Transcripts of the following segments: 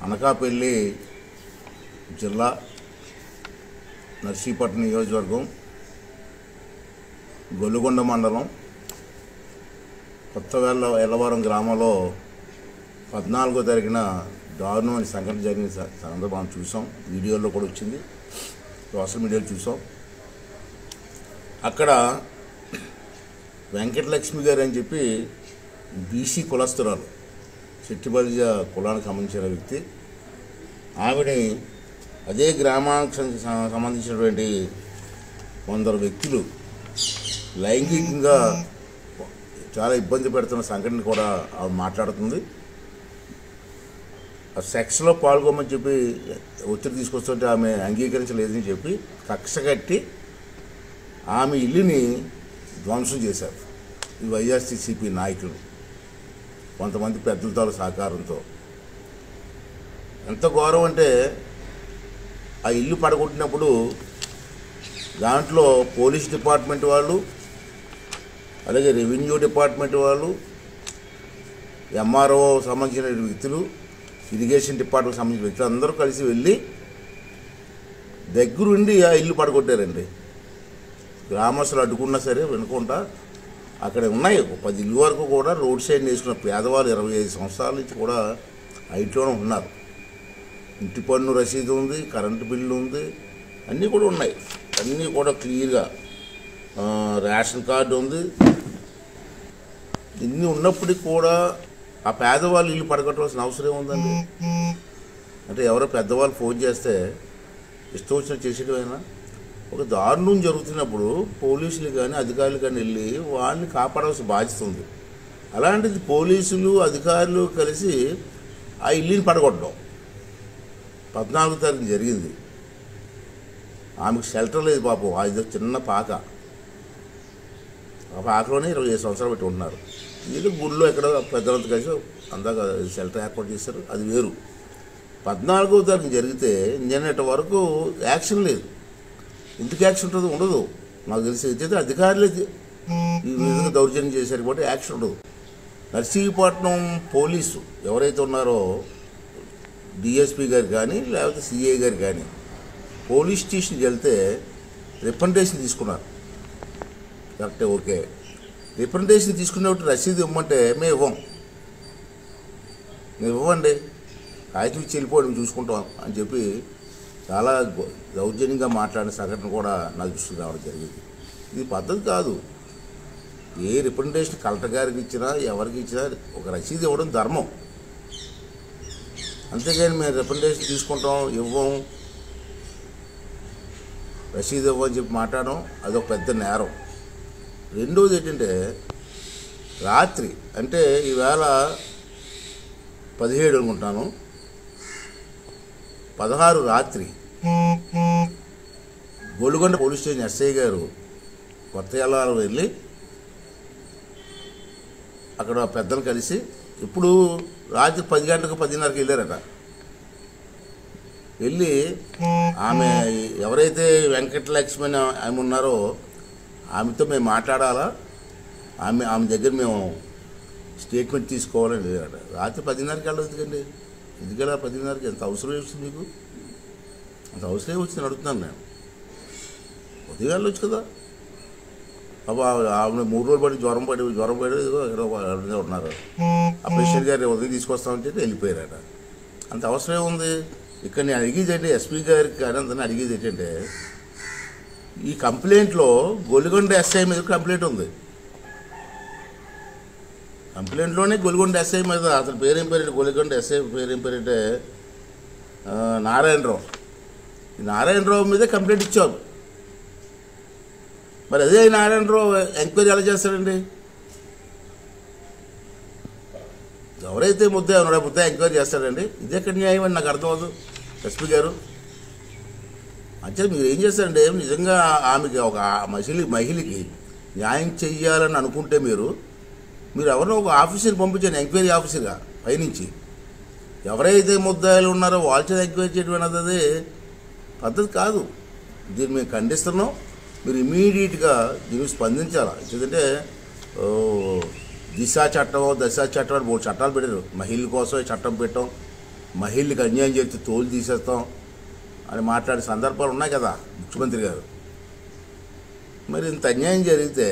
అనకాపల్లి జిల్లా నర్సీపట్నం నియోజకవర్గం గొల్లుగొండ మండలం కొత్తవేళ్ళ ఎల్లవరం గ్రామంలో 14వ తారీఖున దారుణమైన సంఘటన జరిగిన సందర్భం చూసాం. వీడియోలో కూడా వచ్చింది, సోషల్ మీడియాలో చూసాం. అక్కడ వెంకటలక్ష్మి గారు అని చెప్పి బీసీ కులస్తురాలు, చెట్టిబలిజ కులానికి సంబంధించిన వ్యక్తి. ఆవిడని అదే గ్రామానికి సంబంధించినటువంటి కొందరు వ్యక్తులు లైంగికంగా చాలా ఇబ్బంది పెడుతున్న సంఘటన కూడా ఆవిడ మాట్లాడుతుంది. ఆ సెక్స్లో పాల్గొమని చెప్పి ఒత్తిడి తీసుకొస్తుంటే ఆమె అంగీకరించలేదని చెప్పి కక్ష కట్టి ఆమె ఇల్లుని ధ్వంసం చేశారు ఈ వైఎస్ఆర్సీపీ నాయకులు కొంతమంది పెద్దలతో సహకారంతో. ఎంత ఘోరం అంటే ఆ ఇల్లు పడగొట్టినప్పుడు దాంట్లో పోలీస్ డిపార్ట్మెంట్ వాళ్ళు, అలాగే రెవెన్యూ డిపార్ట్మెంట్ వాళ్ళు, ఎంఆర్ఓ సంబంధించిన వ్యక్తులు, ఇరిగేషన్ డిపార్ట్మెంట్ సంబంధించిన వ్యక్తులు అందరూ కలిసి వెళ్ళి దగ్గరుండి ఆ ఇల్లు పడగొట్టారండి. గ్రామస్తులు అడ్డుకున్నా సరే వినకుండా అక్కడ ఉన్నాయి 10 ఇల్లు వరకు కూడా రోడ్ సైడ్ వేసుకున్న పేదవాళ్ళు 25 సంవత్సరాల నుంచి కూడా ఇంట్లోనే ఉన్నారు. ఇంటి పన్ను రసీదు ఉంది, కరెంటు బిల్లు ఉంది, అన్నీ కూడా ఉన్నాయి. అన్నీ కూడా క్లియర్గా రేషన్ కార్డు ఉంది. ఇన్ని ఉన్నప్పటికీ కూడా ఆ పేదవాళ్ళు ఇల్లు పడగొట్టవలసిన అవసరం ఏముందండి? అంటే ఎవరో పెద్దవాళ్ళు ఫోన్ చేస్తే ఇష్టం వచ్చినట్టు చేసేటమైనా ఒక దారుణం జరుగుతున్నప్పుడు పోలీసులు కానీ అధికారులు కానీ వెళ్ళి వాళ్ళని కాపాడాల్సిన బాధ్యత ఉంది. అలాంటిది పోలీసులు అధికారులు కలిసి ఆ ఇల్లుని పడగొట్టడం 14వ తారీఖు జరిగింది. ఆమెకు షెల్టర్ లేదు పాపం, అది చిన్న పాక. ఆ పాకలోనే 25 సంవత్సరాలు పెట్టి ఉంటున్నారు. వీళ్ళు గుళ్ళో ఎక్కడ పెద్దలంతా కలిసి అందాక షెల్టర్ ఏర్పాటు చేశారు, అది వేరు. 14వ తారీఖు జరిగితే నిన్నటి వరకు యాక్షన్ లేదు. ఎందుకు యాక్షన్ ఉంటుంది? ఉండదు. నాకు తెలిసి అయితే అధికారులే ఈ విధంగా దౌర్జన్యం చేశారు కాబట్టి యాక్షన్ ఉండదు. నర్సీపట్నం పోలీసు ఎవరైతే ఉన్నారో డిఎస్పీ గారు కానీ లేకపోతే సిఐ గారు కానీ పోలీస్ స్టేషన్కి వెళ్తే రిప్రజెంటేషన్ తీసుకున్నారు. కరెక్టే, ఓకే. రిప్రజెంటేషన్ తీసుకునేప్పుడు రసీదు ఇవ్వమంటే మేము ఇవ్వం, మేము ఇవ్వండి, కాగితం ఇచ్చి వెళ్ళిపోవడం చూసుకుంటాం అని చెప్పి చాలా దౌర్జన్యంగా మాట్లాడిన సంఘటన కూడా నాకు దృష్టికి రావడం జరిగింది. ఇది పద్ధతి కాదు. ఏ రిప్రజెంటేషన్ కలెక్టర్ గారికి ఇచ్చినా ఎవరికి ఇచ్చినా ఒక రసీదు ఇవ్వడం ధర్మం. అంతేగాని మేము రిప్రజెంటేషన్ తీసుకుంటాం, ఇవ్వం, రసీదు ఇవ్వని చెప్పి మాట్లాడడం అదొక పెద్ద నేరం. రెండోది ఏంటంటే రాత్రి, అంటే ఈవేళ 17 అనుకుంటాను, 16 రాత్రి గొల్లుగొండ పోలీస్ స్టేషన్ ఎస్ఐ గారు కొత్తయాల వెళ్ళి అక్కడ పెద్దలు కలిసి ఇప్పుడు రాత్రి 10 గంటలకు 10:30కి వెళ్ళారట. వెళ్ళి ఆమె ఎవరైతే వెంకటలక్ష్మి ఆమె ఉన్నారో ఆమెతో మేము మాట్లాడాలా, ఆమె దగ్గర మేము స్టేట్మెంట్ తీసుకోవాలని వెళ్ళారట. రాత్రి 10:30కి వెళ్ళదు ఎందుకండి? ఎందుకలా 10:30కి? ఎంత అవసరం వచ్చింది మీకు? అంత అవసరం వచ్చింది అడుగుతున్నాను నేను. ఉదయం వెళ్ళొచ్చు కదా. బాబా ఆమె 3 రోజులు పడి జ్వరం పడి ఎక్కడో ఉన్నారు. ఆ పేషెంట్ గారు ఉదయం తీసుకొస్తామంటే వెళ్ళిపోయారట. అంత అవసరం ఉంది? ఇక్కడ నేను అడిగేది ఏంటి, ఎస్పీ గారికి కానీ అందరినీ అడిగేది ఏంటంటే ఈ కంప్లైంట్లో గొల్లుగొండ ఎస్ఐ మీద కంప్లైంట్ ఉంది. కంప్లైంట్లోనే గొల్లుగొండ ఎస్ఐ మీద, అతని పేరేం పేరంటే గొల్లుగొండ ఎస్ఐ పేరేం పేరంటే నారాయణరావు. ఈ నారాయణరావు మీదే కంప్లైంట్ ఇచ్చారు. మరి అదే నారాయణరావు ఎంక్వైరీ ఎలా చేస్తాడండి? ఎవరైతే ముద్ద ఉన్నాడో ముద్ద ఎంక్వైరీ చేస్తాడండి. ఇది ఎక్కడ న్యాయం అని నాకు అర్థం అవ్వదు. ఎస్పీ గారు అంటే మీరు ఏం చేస్తారంటే, నిజంగా ఆమెకి ఒక మహిళకి న్యాయం చెయ్యాలని అనుకుంటే మీరు ఎవరినో ఒక ఆఫీసర్ పంపించండి, ఎంక్వైరీ ఆఫీసర్గా పైనుంచి. ఎవరైతే ముద్దాయిలు ఉన్నారో వాళ్ళ చేత ఎంక్వైరీ చేయడం అనేది పద్ధతి కాదు. దీన్ని మేము ఖండిస్తున్నాం. మీరు ఇమీడియట్గా దీన్ని స్పందించాలి. ఎందుకంటే దిశ చట్టం, దశ చట్టం అని 3 చట్టాలు పెట్టారు. మహిళల కోసం చట్టం పెట్టాం, మహిళలకు అన్యాయం చేస్తే తోలు తీసేస్తాం అని మాట్లాడే సందర్భాలు ఉన్నాయి కదా ముఖ్యమంత్రి గారు. మరి ఇంత అన్యాయం జరిగితే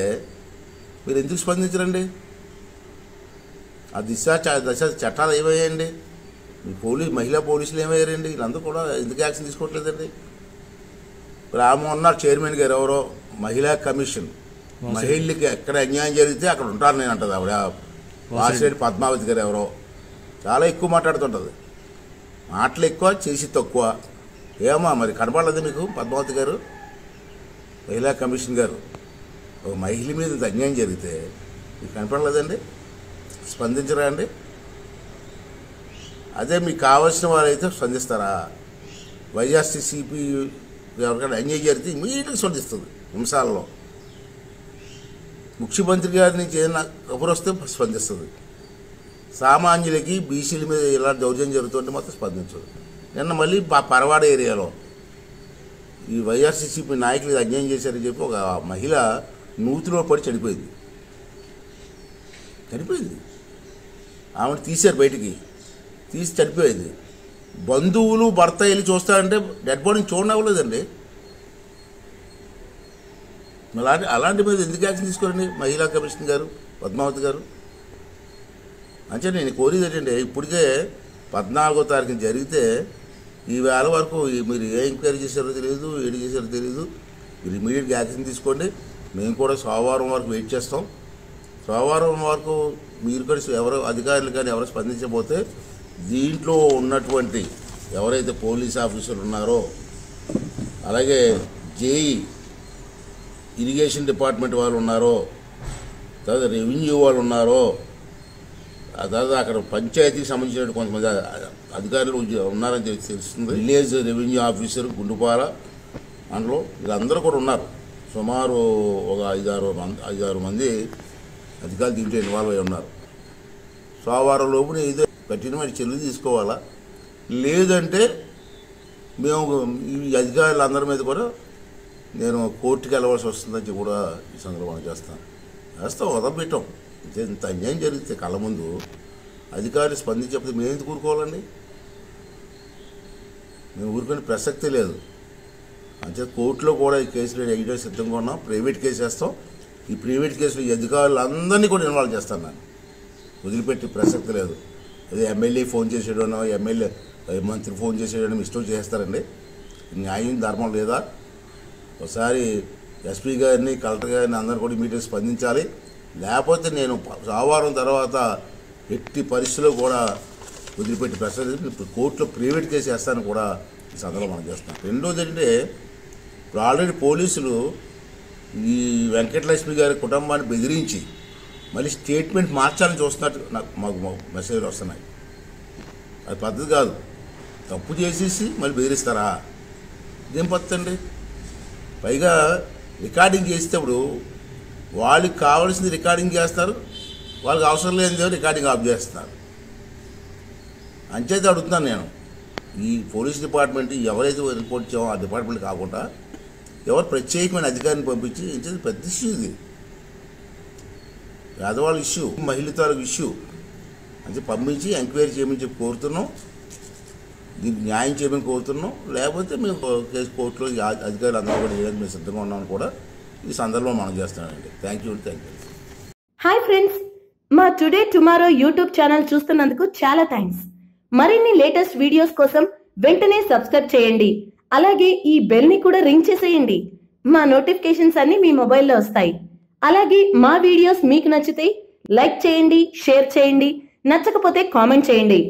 మీరు ఎందుకు స్పందించరండి? ఆ దశ చట్టాలు ఏమయ్యాయండి? మీ మహిళా పోలీసులు ఏమయ్యారండి? వీళ్ళందరూ కూడా ఎందుకు యాక్షన్ తీసుకోవట్లేదండి? రామోహన్ చైర్మన్ గారు ఎవరో మహిళా కమిషన్, మహిళలకి ఎక్కడ అన్యాయం జరిగితే అక్కడ ఉంటాను నేను అంటది ఆవిడ. వాసిరెడ్డి పద్మావతి గారు ఎవరో చాలా ఎక్కువ మాట్లాడుతుంటుంది. మాటలు ఎక్కువ, చేసి తక్కువ. ఏమో మరి కనపడలేదు మీకు పద్మావతి గారు, మహిళా కమిషన్ గారు? ఒక మహిళ మీద ఇంత అన్యాయం జరిగితే మీకు కనపడలేదండి? స్పందించరా అండి? అదే మీకు కావాల్సిన వారైతే స్పందిస్తారా? వైఎస్ఆర్సీపీ ఎవరికైనా అన్యాయం జరిగితే ఇమీడియట్గా స్పందిస్తుంది నిమిషాల్లో. ముఖ్యమంత్రి గారి నుంచి ఏదైనా కబురు వస్తే స్పందిస్తుంది. సామాన్యులకి బీసీల మీద ఇలా దౌర్జన్యం జరుగుతుంటే మాత్రం స్పందించదు. నిన్న మళ్ళీ పరవాడ ఏరియాలో ఈ వైఎస్ఆర్సీపీ నాయకులు అన్యాయం చేశారని చెప్పి ఒక మహిళ నూతిలో పడి చనిపోయింది. ఆమెను తీశారు, బయటికి తీసి చనిపోయింది. బంధువులు భర్త వెళ్ళి చూస్తారంటే డెడ్ బాడీని చూడనవ్వలేదండి. అలాంటి మీద ఎందుకు యాక్షన్ తీసుకోరండి మహిళా కమిషన్ గారు, పద్మావతి గారు? అంటే నేను కోరేది ఏంటంటే, ఇప్పటికే 14వ తారీఖున జరిగితే ఈ వేళ వరకు మీరు ఏ ఎంక్వైరీ చేశారో తెలియదు, ఏడు చేశారో తెలియదు. మీరు ఇమీడియట్గా యాక్షన్ తీసుకోండి. మేము కూడా సోమవారం వరకు వెయిట్ చేస్తాం. సోమవారం వరకు మీరు కూడా ఎవరో అధికారులు కానీ ఎవరు స్పందించబోతే దీంట్లో ఉన్నటువంటి ఎవరైతే పోలీస్ ఆఫీసర్లు ఉన్నారో, అలాగే జేఈ ఇరిగేషన్ డిపార్ట్మెంట్ వాళ్ళు ఉన్నారో, తర్వాత రెవెన్యూ వాళ్ళు ఉన్నారో, ఆ తర్వాత అక్కడ పంచాయతీకి సంబంధించిన కొంతమంది అధికారులు ఉన్నారని తెలుస్తుంది. విలేజ్ రెవెన్యూ ఆఫీసర్ గుండుపాల అందులో వీళ్ళందరూ కూడా ఉన్నారు. సుమారు ఒక 5-6 మంది అధికారులు దీంట్లో ఇన్వాల్వ్ అయి ఉన్నారు. సోమవారం లోపున ఏదో కఠినమైన చర్యలు తీసుకోవాలా, లేదంటే మేము ఈ అధికారులందరి మీద కూడా నేను కోర్టుకి వెళ్ళవలసి వస్తుందని కూడా ఈ సందర్భంగా చేస్తాం. వదలబెట్టాం. ఇంత అన్యాయం జరిగితే కళ్ళ ముందు అధికారులు స్పందించకపోతే మేము ఎందుకు ఊరుకోవాలండి? మేము ఊరుకునే ప్రసక్తి లేదు. అంటే కోర్టులో కూడా ఈ కేసులు వేయడం సిద్ధంగా ఉన్నాం. ప్రైవేట్ కేసు వేస్తాం. ఈ ప్రైవేట్ కేసులో ఈ అధికారులందరినీ కూడా ఇన్వాల్వ్ చేస్తాను. నేను వదిలిపెట్టి ప్రసక్తి లేదు. అదే ఎమ్మెల్యే ఫోన్ చేసేయడం, ఎమ్మెల్యే మంత్రి ఫోన్ చేసేయడం ఇష్టం చేస్తారండి. న్యాయం ధర్మం లేదా? ఒకసారి ఎస్పీ గారిని, కలెక్టర్ గారిని అందరూ కూడా మీటింగ్ స్పందించాలి. లేకపోతే నేను సోమవారం తర్వాత ఎట్టి పరిస్థితుల్లో కూడా వదిలిపెట్టి ప్రసక్తి కోర్టులో ప్రైవేట్ కేసు వేస్తాను కూడా ఈ సందర్భంలో మనం చేస్తాం. రెండోది ఏంటంటే, ఇప్పుడు ఆల్రెడీ పోలీసులు ఈ వెంకటలక్ష్మి గారి కుటుంబాన్ని బెదిరించి మళ్ళీ స్టేట్మెంట్ మార్చాలని చూస్తున్నట్టు మాకు మెసేజ్లు వస్తున్నాయి. అది పద్ధతి కాదు. తప్పు చేసేసి మళ్ళీ బెదిరిస్తారా? ఇదేం పద్ధతి అండి? పైగా రికార్డింగ్ చేసేటప్పుడు వాళ్ళకి కావాల్సింది రికార్డింగ్ చేస్తారు, వాళ్ళకి అవసరం లేనిదే రికార్డింగ్ ఆఫ్ చేస్తున్నారు. అంచేత అడుగుతున్నాను నేను, ఈ పోలీస్ డిపార్ట్మెంట్ ఎవరైతే రిపోర్ట్ ఇచ్చామో ఆ డిపార్ట్మెంట్ కాకుండా ఎవరు ప్రత్యేకమైన అధికారిని పంపించి ఇంచేది పెద్ద ఇష్యూ, ఇది పేదవాళ్ళ ఇష్యూ, మహిళ తాలూకు ఇష్యూ అంటే పంపించి ఎంక్వైరీ చేయమని చెప్పి కోరుతున్నాం. దీనికి న్యాయం చేయమని కోరుతున్నాం. లేకపోతే మేము కేసు కోర్టులో అధికారులు అందరూ కూడా వేయడానికి మేము సిద్ధంగా ఉన్నామని కూడా ఈ సందర్భంలో మనం చేస్తున్నామండి. Thank you. హాయ్ ఫ్రెండ్స్, మా టుడే టుమారో యూట్యూబ్ ఛానల్ చూస్తున్నందుకు చాలా థ్యాంక్స్. మరిన్ని లేటెస్ట్ వీడియోస్ కోసం వెంటనే సబ్స్క్రైబ్ చేయండి. అలాగే ఈ బెల్ ని కూడా రింగ్ చేసేయండి. మా నోటిఫికేషన్స్ అన్ని మీ మొబైల్లో వస్తాయి. అలాగే మా వీడియోస్ మీకు నచ్చితే లైక్ చేయండి, షేర్ చేయండి, నచ్చకపోతే కామెంట్ చేయండి.